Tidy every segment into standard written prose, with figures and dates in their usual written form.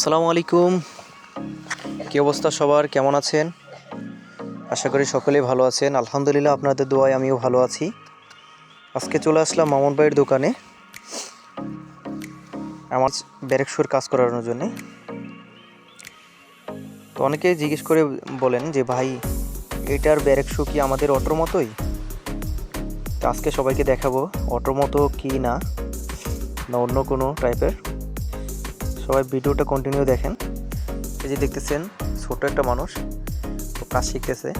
আসসালামু আলাইকুম। কী অবস্থা সবার, কেমন আছেন? আশা করি সকলেই ভালো আছেন। আলহামদুলিল্লাহ, আপনাদের দোয়ায় আমিও ভালো আছি। আজকে চলে আসলাম মামুন ভাইয়ের দোকানে আমার ব্যারেক শুর কাজ করানোর জন্যে। তো অনেকেই জিজ্ঞেস করে বলেন যে ভাই, এটার ব্যারেক শু কি আমাদের অটোর মতোই? তো আজকে সবাইকে দেখাবো অটোর মতো কি না অন্য কোনো টাইপের। সবাই ভিডিওটা কন্টিনিউ দেখেন। এই যে দেখতেছেন, ছোট একটা মানুষ তো কাজ শিখতেছে।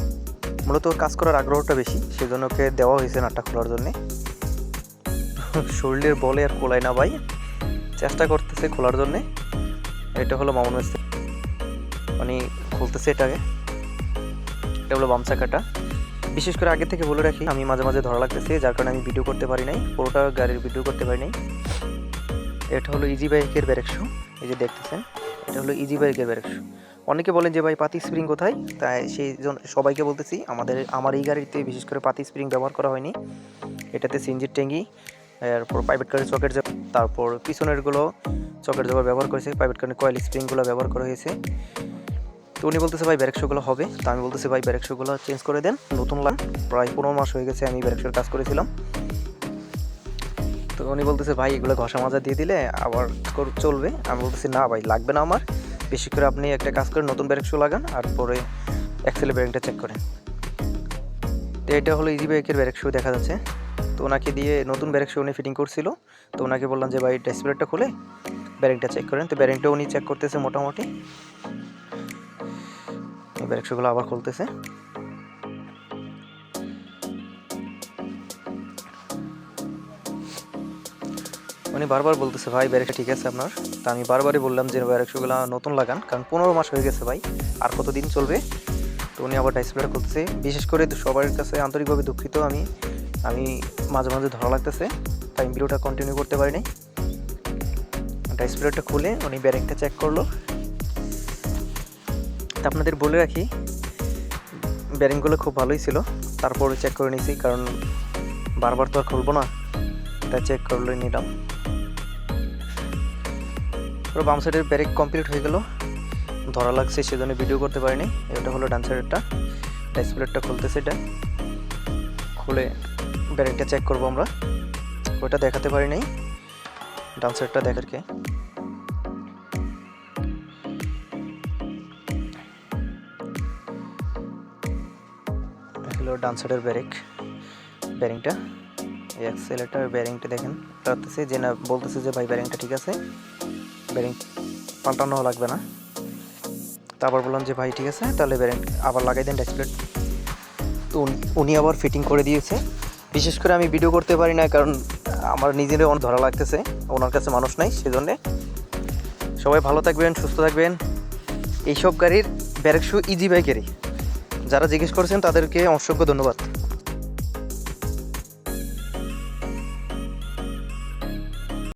মূলত ওর কাজ করার আগ্রহটা বেশি, সেজন্য ওকে দেওয়া হয়েছে নাটটা খোলার জন্যে। শরীরের বলে আর কোলায় না ভাই, চেষ্টা করতেছে খোলার জন্যে। এটা হলো মামুন মিস্ত্রি, উনি খুলতেছে এটাকে। এটা হলো বাম চাকাটা। বিশেষ করে আগে থেকে বলে রাখি, আমি মাঝে মাঝে ধরা লাগতেছে, যার কারণে আমি ভিডিও করতে পারি নাই, পুরোটা গাড়ির ভিডিও করতে পারি নাই। এটা হলো ইজি বাইকের ব্যারেক শু। এই যে দেখতেছেন, এটা হলো ইজি বাইকের ব্যারেক শু। অনেকে বলেন যে ভাই পাতি স্প্রিং কোথায়, তাই সেই জন্য সবাইকে বলতেছি, আমার এই গাড়িতে বিশেষ করে পাতি স্প্রিং ব্যবহার করা হয়নি। এটাতে সিনজির ট্যাঙ্গি, এরপর প্রাইভেট কারের চকের, তারপর পিছনেরগুলো চকের জোগাড় ব্যবহার করেছে, প্রাইভেট কারের কয়েল স্প্রিংগুলো ব্যবহার করা হয়েছে। তো উনি বলতেছে ভাই ব্যারেক শুগুলো হবে, তো আমি বলতেছি ভাই ব্যারেক শুগুলো চেঞ্জ করে দেন, নতুন লান। প্রায় 15 মাস হয়ে গেছে আমি ব্যারেক শুর কাজ করেছিলাম। তো উনি বলতেছে ভাই এগুলো ঘষা মাজা দিয়ে দিলে আবার চলবে। আমি বলতেছি না ভাই, লাগবে না আমার। বেশি করে আপনি একটা কাজ করে নতুন ব্যারেক শু লাগান, আর পরে অ্যাক্সেলের ব্যারিংটা চেক করেন। তো এটা হলো ইজি বাইকের ব্যারেক শু দেখা যাচ্ছে। তো ওনাকে দিয়ে নতুন ব্যারেক শু উনি ফিটিং করছিল। তো ওনাকে বললাম যে ভাই ডিসপ্লেটা খুলে ব্যারিংটা চেক করেন। তো ব্যারিংটা উনি চেক করতেছে মোটামুটি। ব্যারেক শুগুলো আবার খুলতেছে। উনি বারবার বলতেছে ভাই ব্যারেকটা ঠিক আছে আপনার। তা আমি বারবারই বললাম যে ব্যারেক শুগুলো নতুন লাগান, কারণ 15 মাস হয়ে গেছে ভাই, আর কতদিন চলবে। তো উনি আবার ডিসপ্লেটা খুলতেছে। বিশেষ করে সবার কাছে আন্তরিকভাবে দুঃখিত, আমি মাঝে মাঝে ধরা লাগতেছে, তাই ভিডিওটা কন্টিনিউ করতে পারি নাই। ডিসপ্লেটা খুলে উনি ব্যারিংটা চেক করলো। তা আপনাদের বলে রাখি, ব্যারিংগুলো খুব ভালোই ছিল। তারপরে চেক করে নিয়েছি, কারণ বারবার তো আর খুলবো না, তাই চেক করলে নিলাম। পুরো বাম সাইডের ব্যারিং কমপ্লিট হয়ে গেল। ধরা লাগছে সেজন্য ভিডিও করতে পারিনি। এটা হলো ডান সাইডেরটা। ডিসপ্লেটা খুলতেছে, এটা খুলে ব্যারিংটা চেক করবো আমরা। ওইটা দেখাতে পারি নাই, ডান সাইডটা দেখারকে। হলো ডান সাইডের ব্যারিংটা। এই অ্যাক্সেলেটার ব্যারিংটা দেখেন লাগতেছে যে না, বলতেছে যে ভাই ব্যারিংটা ঠিক আছে, ব্যারিং পাল্টানো লাগবে না। তারপর বললাম যে ভাই ঠিক আছে, তাহলে ব্যারিং আবার লাগাই দেন ডিসপ্লে। তো উনি আবার ফিটিং করে দিয়েছে। বিশেষ করে আমি ভিডিও করতে পারি না, কারণ আমার নিজেরও অনেক ধরা লাগতেছে, ওনার কাছে মানুষ নাই, সেজন্যে। সবাই ভালো থাকবেন, সুস্থ থাকবেন। এইসব গাড়ির ব্যারেক শু ইজি বাইকেরই, যারা জিজ্ঞেস করছেন তাদেরকে অসংখ্য ধন্যবাদ।